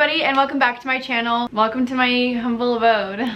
everybody, and welcome back to my channel. Welcome to my humble abode.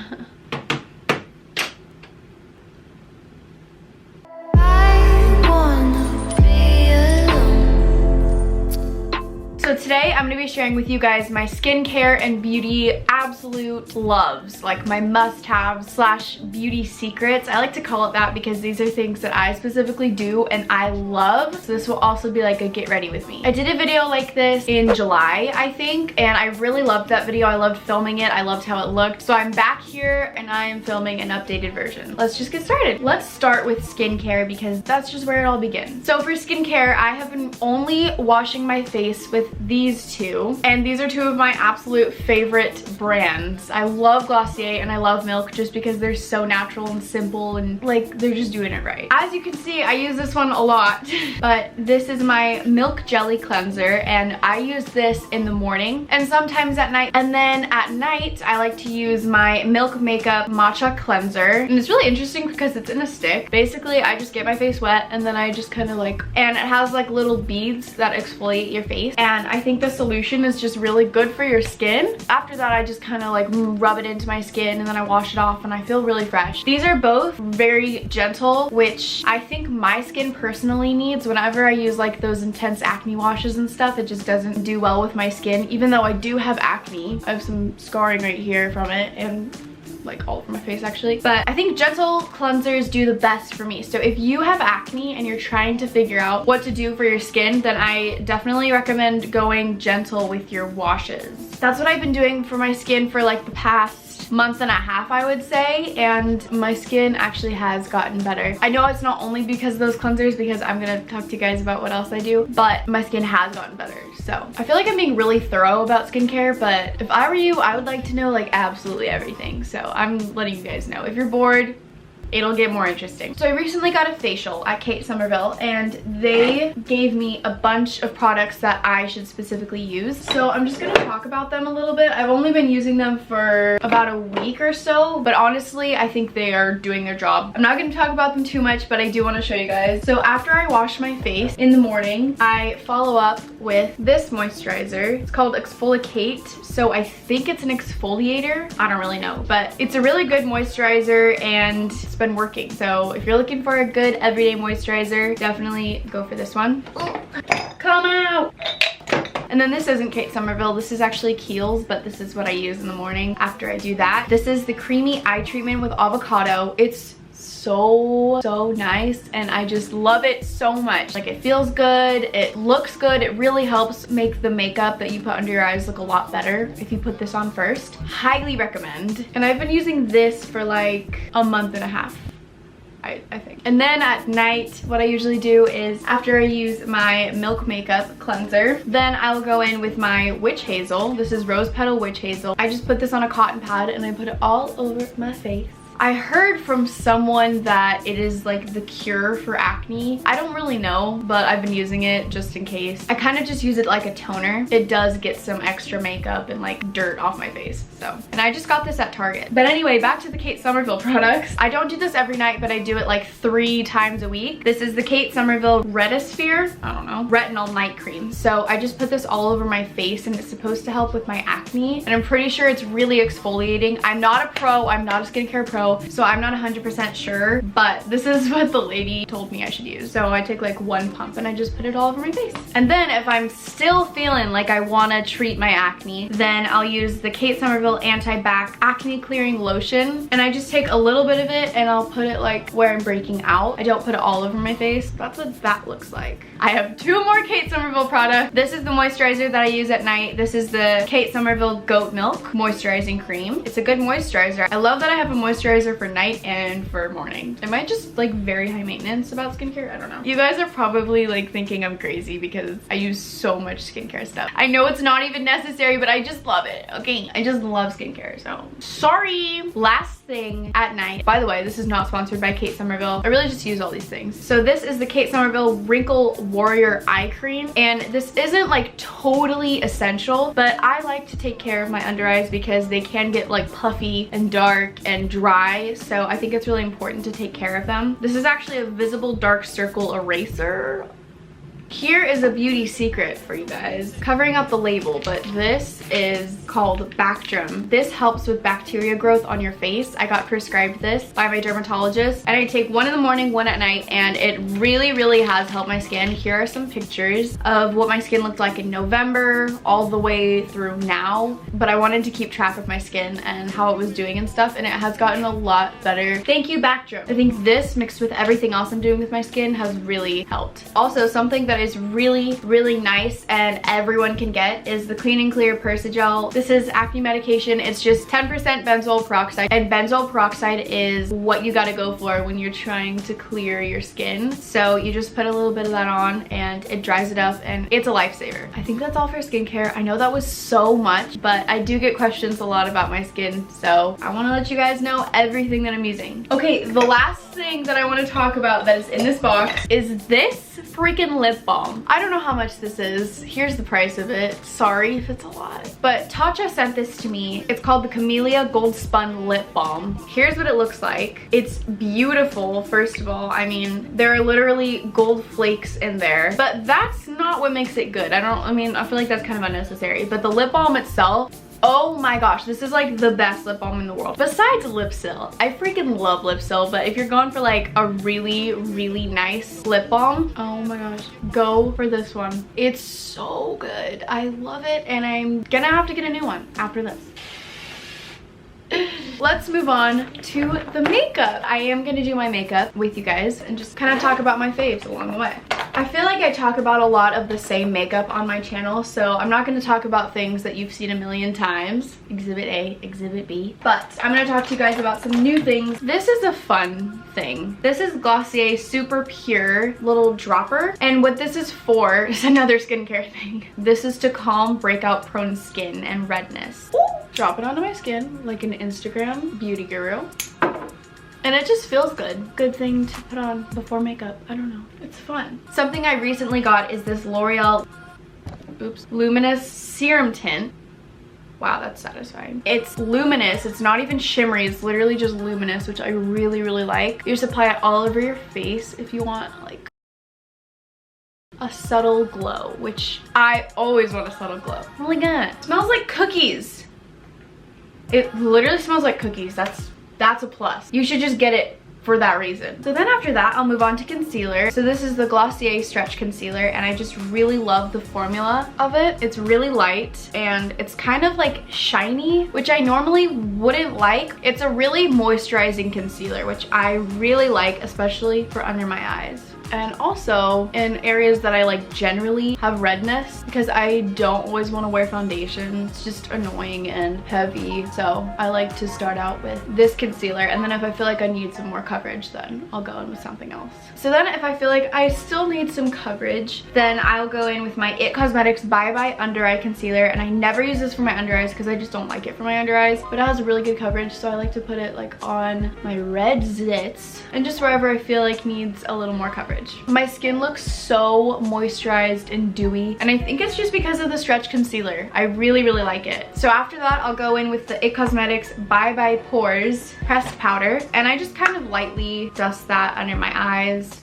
So today I'm going to be sharing with you guys my skincare and beauty absolute loves, like my must-haves slash beauty secrets. I like to call it that because these are things that I specifically do and I love. So this will also be like a get ready with me. I did a video like this in July, I think, and I really loved that video. I loved filming it. I loved how it looked. So I'm back here and I am filming an updated version. Let's just get started. Let's start with skincare because that's just where it all begins. So for skincare, I have been only washing my face with these two, and these are two of my absolute favorite brands. I love Glossier and I love Milk just because they're so natural and simple and like they're just doing it right. As you can see, I use this one a lot, but this is my Milk Jelly Cleanser and I use this in the morning and sometimes at night, and then at night I like to use my Milk Makeup Matcha Cleanser, and it's really interesting because it's in a stick. Basically I just get my face wet and then I just kind of like, and it has like little beads that exfoliate your face, and I think the solution is just really good for your skin. After that I just kind of like rub it into my skin and then I wash it off and I feel really fresh. These are both very gentle, which I think my skin personally needs. Whenever I use like those intense acne washes and stuff, it just doesn't do well with my skin, even though I do have acne. I have some scarring right here from it and like all over my face actually, but I think gentle cleansers do the best for me. So if you have acne and you're trying to figure out what to do for your skin, then I definitely recommend going gentle with your washes. That's what I've been doing for my skin for like the past month and a half, I would say, and my skin actually has gotten better. I know it's not only because of those cleansers, because I'm gonna talk to you guys about what else I do, but my skin has gotten better. So I feel like I'm being really thorough about skincare, but if I were you, I would like to know like absolutely everything. So I'm letting you guys know. If you're bored, it'll get more interesting. So I recently got a facial at Kate Somerville and they gave me a bunch of products that I should specifically use. So I'm just gonna talk about them a little bit. I've only been using them for about a week or so, but honestly, I think they are doing their job. I'm not gonna talk about them too much, but I do wanna show you guys. So after I wash my face in the morning, I follow up with this moisturizer. It's called Exfoliate. So I think it's an exfoliator. I don't really know, but it's a really good moisturizer and it's been working. So if you're looking for a good everyday moisturizer, definitely go for this one. Come out! And then this isn't Kate Somerville, this is actually Kiehl's, but this is what I use in the morning after I do that. This is the creamy eye treatment with avocado. It's so nice and I just love it so much. Like, it feels good, it looks good, it really helps make the makeup that you put under your eyes look a lot better if you put this on first. Highly recommend. And I've been using this for like a month and a half, I think. And then at night, what I usually do is after I use my Milk Makeup Cleanser, then I'll go in with my Witch Hazel. This is Rose Petal Witch Hazel. I just put this on a cotton pad and I put it all over my face. I heard from someone that it is like the cure for acne. I don't really know, but I've been using it just in case. I kind of just use it like a toner. It does get some extra makeup and like dirt off my face, so. And I just got this at Target. But anyway, back to the Kate Somerville products. I don't do this every night, but I do it like 3 times a week. This is the Kate Somerville Retisphere, I don't know, Retinol Night Cream. So I just put this all over my face and it's supposed to help with my acne. And I'm pretty sure it's really exfoliating. I'm not a pro, I'm not a skincare pro, so I'm not 100% sure, but this is what the lady told me I should use. So I take like 1 pump and I just put it all over my face. And then if I'm still feeling like I want to treat my acne, then I'll use the Kate Somerville Anti-Bac Acne Clearing Lotion, and I just take a little bit of it and I'll put it like where I'm breaking out. I don't put it all over my face. That's what that looks like. I have 2 more Kate Somerville products. This is the moisturizer that I use at night. This is the Kate Somerville Goat Milk Moisturizing Cream. It's a good moisturizer. I love that I have a moisturizer for night and for morning. Am I just like very high maintenance about skincare? I don't know. You guys are probably like thinking I'm crazy because I use so much skincare stuff. I know it's not even necessary, but I just love it. Okay, I just love skincare, so sorry. Last thing at night. By the way, this is not sponsored by Kate Somerville. I really just use all these things. So this is the Kate Somerville Wrinkle Warrior Eye Cream, and this isn't like totally essential, but I like to take care of my under eyes because they can get like puffy and dark and dry, so I think it's really important to take care of them. This is actually a visible dark circle eraser. Here is a beauty secret for you guys. Covering up the label, but this is called Bactrim. This helps with bacteria growth on your face. I got prescribed this by my dermatologist, and I take one in the morning, one at night, and it really, really has helped my skin. Here are some pictures of what my skin looked like in November all the way through now, but I wanted to keep track of my skin and how it was doing and stuff, and it has gotten a lot better. Thank you, Bactrim. I think this mixed with everything else I'm doing with my skin has really helped. Also, something that is really, really nice and everyone can get is the Clean and Clear Persagel. This is acne medication. It's just 10% benzoyl peroxide, and benzoyl peroxide is what you gotta go for when you're trying to clear your skin. So you just put a little bit of that on and it dries it up, and it's a lifesaver. I think that's all for skincare. I know that was so much, but I do get questions a lot about my skin, so I want to let you guys know everything that I'm using. Okay, the last thing that I want to talk about that is in this box is this freaking lip balm. I don't know how much this is. Here's the price of it. Sorry if it's a lot, but Tatcha sent this to me. It's called the Camellia Gold Spun Lip Balm. Here's what it looks like. It's beautiful, first of all. I mean, there are literally gold flakes in there, but that's not what makes it good. I feel like that's kind of unnecessary, but the lip balm itself, oh my gosh, this is like the best lip balm in the world. Besides Lipsil. I freaking love Lipsil, but if you're going for like a really, really nice lip balm, oh my gosh, go for this one. It's so good. I love it, and I'm gonna have to get a new one after this. Let's move on to the makeup. I am gonna do my makeup with you guys and just kind of talk about my faves along the way. I feel like I talk about a lot of the same makeup on my channel, so I'm not going to talk about things that you've seen a million times. Exhibit A, Exhibit B. But I'm going to talk to you guys about some new things. This is a fun thing. This is Glossier Super Pure little dropper, and what this is for is another skincare thing. This is to calm breakout prone skin and redness. Ooh. Drop it onto my skin like an Instagram beauty guru. And it just feels good. Good thing to put on before makeup. I don't know. It's fun. Something I recently got is this L'Oreal Luminous Serum Tint. Wow, that's satisfying. It's luminous. It's not even shimmery. It's literally just luminous, which I really, really like. You just apply it all over your face if you want like a subtle glow, which I always want a subtle glow. Oh my god. It smells like cookies. It literally smells like cookies. That's a plus. You should just get it for that reason. So then after that, I'll move on to concealer. So this is the Glossier Stretch Concealer, and I just really love the formula of it. It's really light, and it's kind of like shiny, which I normally wouldn't like. It's a really moisturizing concealer, which I really like, especially for under my eyes. And also in areas that I like generally have redness, because I don't always want to wear foundation. It's just annoying and heavy. So I like to start out with this concealer, and then if I feel like I need some more coverage, then I'll go in with something else. So then if I feel like I still need some coverage, then I'll go in with my It Cosmetics Bye Bye Under Eye Concealer. And I never use this for my under eyes because I just don't like it for my under eyes, but it has really good coverage, so I like to put it like on my red zits and just wherever I feel like needs a little more coverage. My skin looks so moisturized and dewy, and I think it's just because of the stretch concealer. I really, really like it. So after that, I'll go in with the It Cosmetics Bye Bye Pores Pressed Powder, and I just kind of lightly dust that under my eyes,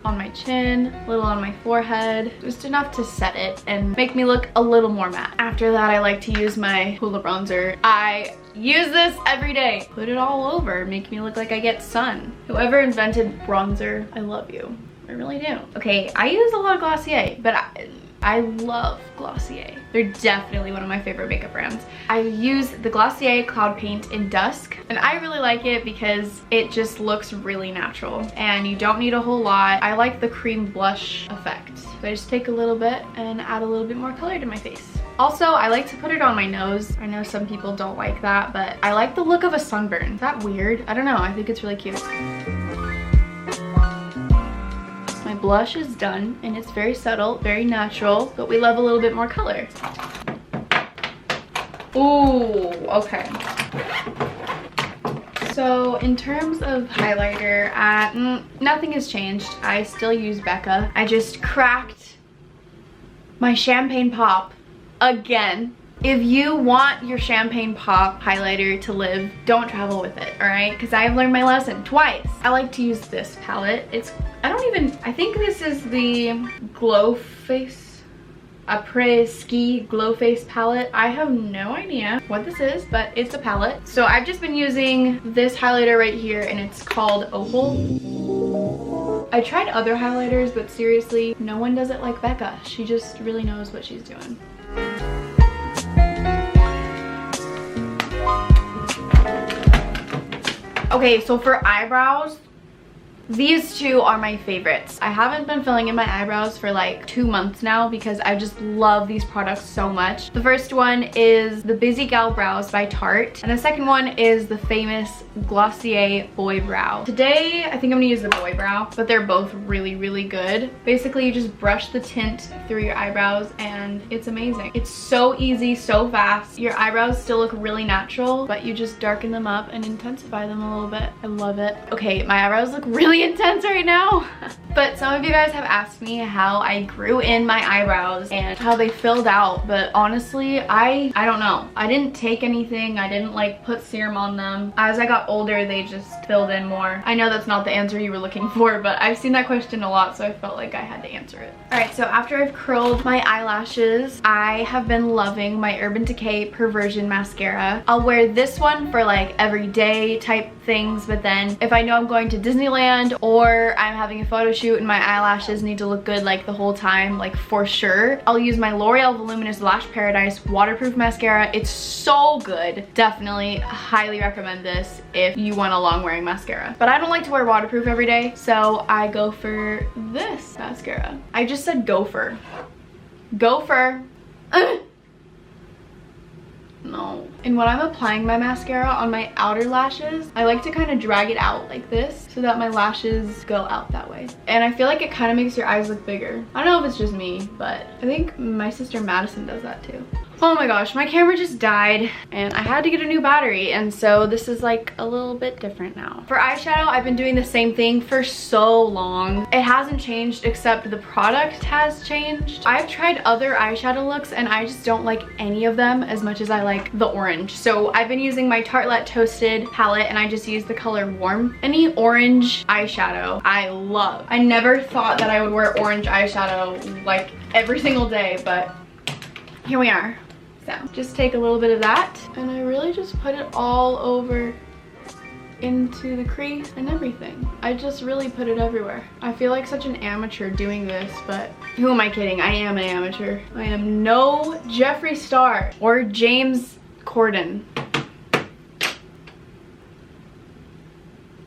on my chin, a little on my forehead, just enough to set it and make me look a little more matte. After that, I like to use my Hoola bronzer. I use this every day. Put it all over, make me look like I get sun. Whoever invented bronzer, I love you. I really do. Okay, I use a lot of Glossier, but I love Glossier. They're definitely one of my favorite makeup brands. I use the Glossier Cloud Paint in Dusk, and I really like it because it just looks really natural and you don't need a whole lot. I like the cream blush effect. So I just take a little bit and add a little bit more color to my face. Also, I like to put it on my nose. I know some people don't like that, but I like the look of a sunburn. Is that weird? I don't know, I think it's really cute. My blush is done, and it's very subtle, very natural, but we love a little bit more color. Ooh, okay. So in terms of highlighter, nothing has changed. I still use Becca. I just cracked my Champagne Pop again. If you want your Champagne Pop highlighter to live, don't travel with it, all right? Because I have learned my lesson twice. I like to use this palette. It's I think this is the Glow Face Après Ski Glow Face palette. I have no idea what this is, but it's a palette. So I've just been using this highlighter right here, and it's called Opal. I tried other highlighters, but seriously, no one does it like Becca. She just really knows what she's doing. Okay, so for eyebrows, these two are my favorites. I haven't been filling in my eyebrows for like 2 months now because I just love these products so much. The first one is the Busy Gal Brows by Tarte, and the second one is the famous Glossier Boy Brow. Today, I think I'm gonna use the Boy Brow, but they're both really, really good. Basically, you just brush the tint through your eyebrows and it's amazing. It's so easy, so fast. Your eyebrows still look really natural, but you just darken them up and intensify them a little bit. I love it. Okay, my eyebrows look really intense right now. But some of you guys have asked me how I grew in my eyebrows and how they filled out, but honestly, I don't know. I didn't take anything. I didn't like put serum on them. As I got older, they just filled in more. I know that's not the answer you were looking for, but I've seen that question a lot, so I felt like I had to answer it. All right, so after I've curled my eyelashes, I have been loving my Urban Decay Perversion mascara. I'll wear this one for like everyday type things, but then if I know I'm going to Disneyland or I'm having a photo shoot and my eyelashes need to look good like the whole time, like for sure, I'll use my L'Oreal Voluminous Lash Paradise waterproof mascara. It's so good. Definitely highly recommend this if you want a long wearing mascara. But I don't like to wear waterproof every day, so I go for this mascara. I just said gopher. Gopher. No. And when I'm applying my mascara on my outer lashes, I like to kind of drag it out like this so that my lashes go out that way. And I feel like it kind of makes your eyes look bigger. I don't know if it's just me, but I think my sister Madison does that too. Oh my gosh, my camera just died and I had to get a new battery, and so this is like a little bit different now. For eyeshadow, I've been doing the same thing for so long. It hasn't changed except the product has changed. I've tried other eyeshadow looks and I just don't like any of them as much as I like the orange. So I've been using my Tartelette Toasted palette and I just use the color Warm. Any orange eyeshadow I love. I never thought that I would wear orange eyeshadow like every single day, but here we are. So just take a little bit of that and I really just put it all over into the crease and everything. I just really put it everywhere. I feel like such an amateur doing this, but who am I kidding? I am an amateur. I am no Jeffree Star or James Corden.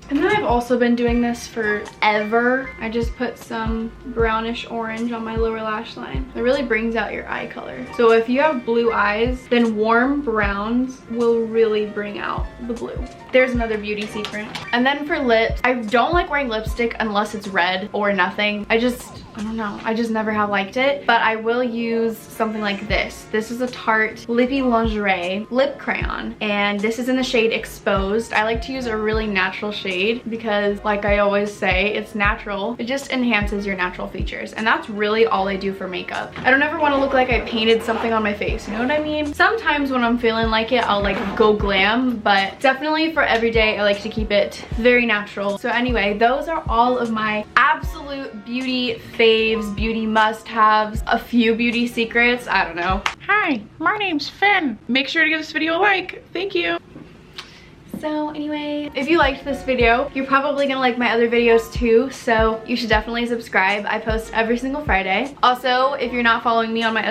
And then I've also been doing this forever. I just put some brownish orange on my lower lash line. It really brings out your eye color. So if you have blue eyes, then warm browns will really bring out the blue. There's another beauty secret. And then for lips, I don't like wearing lipstick unless it's red or nothing. I don't know. I just never have liked it. But I will use something like this. This is a Tarte Lippy Lingerie lip crayon. And this is in the shade Exposed. I like to use a really natural shade because, like I always say, it's natural. It just enhances your natural features. And that's really all I do for makeup. I don't ever want to look like I painted something on my face. You know what I mean? Sometimes when I'm feeling like it, I'll like go glam. But definitely for every day, I like to keep it very natural. So anyway, those are all of my absolute beauty faves, beauty must-haves, a few beauty secrets. I don't know. Hi, my name's Finn. Make sure to give this video a like. Thank you. So anyway, if you liked this video, you're probably gonna like my other videos too, so you should definitely subscribe. I post every single Friday. Also, if you're not following me on my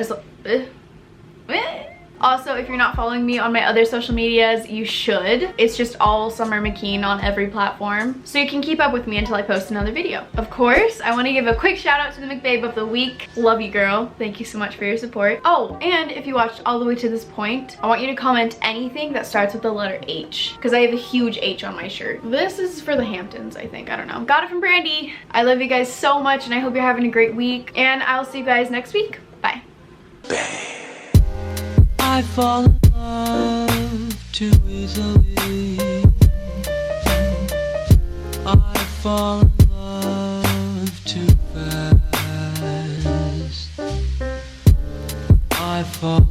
other social medias, you should. It's just all Summer McKeen on every platform, so you can keep up with me until I post another video. Of course, I want to give a quick shout out to the McBabe of the week. Love you, girl. Thank you so much for your support. Oh, and if you watched all the way to this point, I want you to comment anything that starts with the letter H, because I have a huge H on my shirt. This is for the Hamptons, I think. I don't know. Got it from Brandy. I love you guys so much, and I hope you're having a great week, and I'll see you guys next week. Bye. I fall in love too easily. I fall in love too fast. I fall